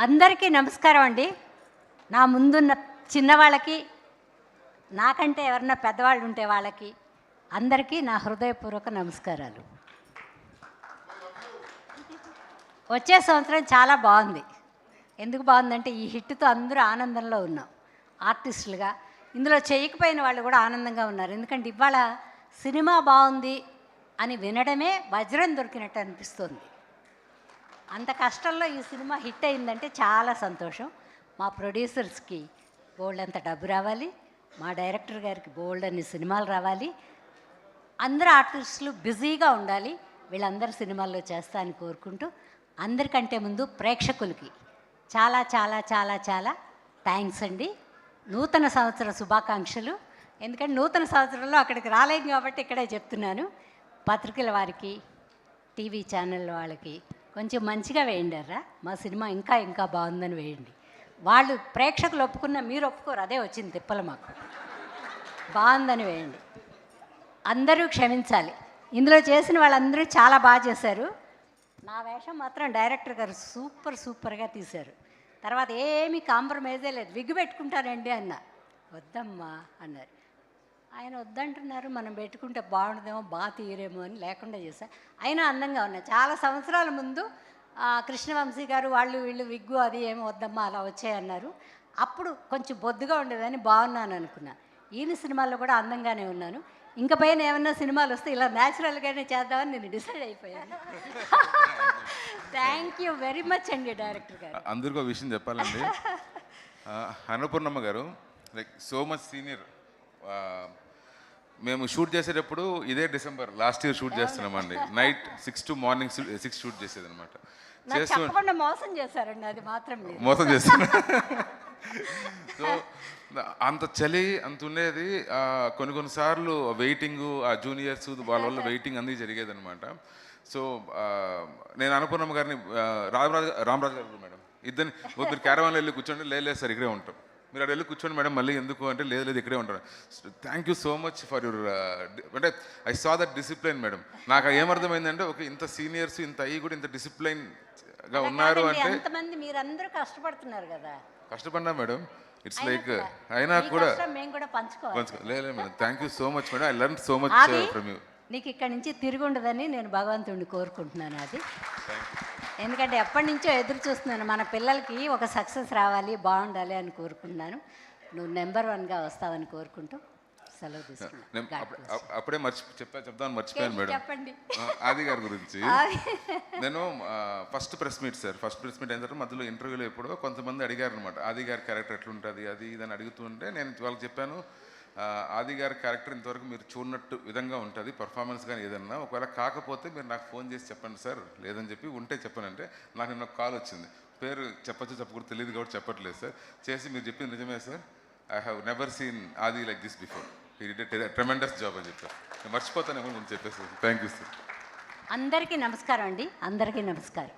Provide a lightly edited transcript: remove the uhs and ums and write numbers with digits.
అందరికీ నమస్కారం అండి. నా ముందున్న చిన్నవాళ్ళకి, నాకంటే ఎవరన్నా పెద్దవాళ్ళు ఉంటే వాళ్ళకి అందరికీ నా హృదయపూర్వక నమస్కారాలు. వచ్చే సంవత్సరం చాలా బాగుంది. ఎందుకు బాగుందంటే ఈ హిట్తో అందరూ ఆనందంలో ఉన్నాం. ఆర్టిస్టులుగా ఇందులో చేయకపోయిన వాళ్ళు కూడా ఆనందంగా ఉన్నారు. ఎందుకంటే ఇవాళ సినిమా బాగుంది అని వినడమే వజ్రం దొరికినట్టు అనిపిస్తుంది. అంత కష్టంలో ఈ సినిమా హిట్ అయిందంటే చాలా సంతోషం. మా ప్రొడ్యూసర్స్కి బోల్డ్ అంత డబ్బు రావాలి, మా డైరెక్టర్ గారికి బోల్డ్ అన్ని సినిమాలు రావాలి, అందరు ఆర్టిస్టులు బిజీగా ఉండాలి, వీళ్ళందరూ సినిమాల్లో చేస్తా అని కోరుకుంటూ, అందరికంటే ముందు ప్రేక్షకులకి చాలా చాలా చాలా చాలా థ్యాంక్స్ అండి. నూతన సంవత్సర శుభాకాంక్షలు. ఎందుకంటే నూతన సంవత్సరంలో అక్కడికి రాలేం కాబట్టి ఇక్కడే చెప్తున్నాను. పత్రికల వారికి, టీవీ ఛానల్ వాళ్ళకి కొంచెం మంచిగా వేయండిరా, మా సినిమా ఇంకా ఇంకా బాగుందని వేయండి. వాళ్ళు ప్రేక్షకులు ఒప్పుకున్న మీరు ఒప్పుకోరు, అదే వచ్చింది తిప్పలు మాకు. బాగుందని వేయండి. అందరూ క్షమించాలి. ఇందులో చేసిన వాళ్ళందరూ చాలా బాగా చేశారు. నా వేషం మాత్రం డైరెక్టర్ గారు సూపర్గా తీశారు. తర్వాత ఏమీ కాంప్రమైజే లేదు. విగ్గు పెట్టుకుంటానండి అన్న, వద్దమ్మా అన్నారు. ఆయన వద్దంటున్నారు, మనం పెట్టుకుంటే బాగుంటుందేమో, బాగా తీయరేమో అని లేకుండా చేశా. అయినా అందంగా ఉన్నాయి. చాలా సంవత్సరాల ముందు కృష్ణవంశీ గారు వాళ్ళు వీళ్ళు విగ్గు అది ఏమో వద్దమ్మా అలా వచ్చాయన్నారు. అప్పుడు కొంచెం బొద్దుగా ఉండేదని బాగున్నాను అనుకున్నా. ఈయన సినిమాల్లో కూడా అందంగానే ఉన్నాను. ఇంకా పైన ఏమన్నా సినిమాలు వస్తే ఇలా న్యాచురల్గానే చేద్దామని నేను డిసైడ్ అయిపోయాను. థ్యాంక్ యూ వెరీ మచ్ అండి డైరెక్టర్ గారు. అందరికీ ఒక విషయం చెప్పాలండి. అన్నపూర్ణమ్మ గారు లైక్ సో మచ్ సీనియర్. మేము షూట్ చేసేటప్పుడు ఇదే డిసెంబర్ లాస్ట్ ఇయర్ షూట్ చేస్తున్నామండి. నైట్ 6 to మార్నింగ్ 6 షూట్ చేసేది అనమాట. చెప్పకుండా మోసం చేశారండి, అది మాత్రం మోసం చేస్తున్నా. సో అంత చలి అంత ఉండేది. కొన్నిసార్లు వెయిటింగ్, ఆ జూనియర్స్ వాళ్ళ వల్ల వెయిటింగ్ అన్నీ జరిగేది అనమాట. సో నేను అన్నపూర్ణమ్మ గారిని రామరాజు గారు మేడం ఇద్దరిని మీరు క్యారవాన్లో వెళ్ళి కూర్చోండి, లేదు సార్ ఇక్కడే ఉంటాం, మీరు అక్కడ వెళ్ళి కూర్చోండి మేడం మళ్ళీ ఎందుకు అంటే లేదు ఇక్కడే ఉంటాను. Thank you so much for your అంటే I saw that discipline madam. నాకు ఏమర్థమైందంటే ఒక ఇంత సీనియర్స్ ఇంత అయ్యి కూడా ఇంత డిసిప్లైన్గా ఉన్నారు అంటే ఎంతమంది మీరందరూ కష్టపడుతున్నారు కదా. కష్టపడినా మేడం, ఇట్స్ లైక్ అయినా కూడా మేము కూడా పంచుకోవాలి. లేదు madam, thank you so much madam. I learn so much from you. నీకు ఇక్కడి నుంచి తిరిగి ఉండదని నేను భగవంతుడిని కోరుకుంటున్నాను. అది ఎందుకంటే ఎప్పటి నుంచో ఎదురు చూస్తున్నాను, మన పిల్లలకి ఒక సక్సెస్ రావాలి, బాగుండాలి అని కోరుకుంటున్నాను. నువ్వు నెంబర్ 1గా వస్తావని కోరుకుంటూ సెలవు తీసుకున్నాను. అప్పుడే చెప్దామని మర్చిపోయాను మేడం. చెప్పండి ఆది గారి గురించి. నేను ఫస్ట్ ప్రెస్ మీట్ అయిన తర్వాత మధ్యలో ఇంటర్వ్యూలో ఎప్పుడో కొంతమంది అడిగారు అనమాట, ఆది గారి క్యారెక్టర్ ఎట్లుంటుంది అది ఇదని అడుగుతుంటే నేను వాళ్ళకి చెప్పాను, ఆది గారి క్యారెక్టర్ ఇంతవరకు మీరు చూడనట్టు విధంగా ఉంటుంది, పర్ఫార్మెన్స్ కానీ ఏదన్నా. ఒకవేళ కాకపోతే మీరు నాకు ఫోన్ చేసి చెప్పండి సార్, లేదని చెప్పి ఉంటే చెప్పనంటే నాకు నిన్న కాల్ వచ్చింది. పేరు చెప్పకూడదు తెలియదు కాబట్టి చెప్పట్లేదు సార్. చేసి మీరు చెప్పింది నిజమే sir, I have never seen Aadi like this before, he did a tremendous job అని చెప్పారు. నేను మర్చిపోతానేమో నేను చెప్పేసి. Thank you sir. అందరికీ నమస్కారం అండి. అందరికీ నమస్కారం.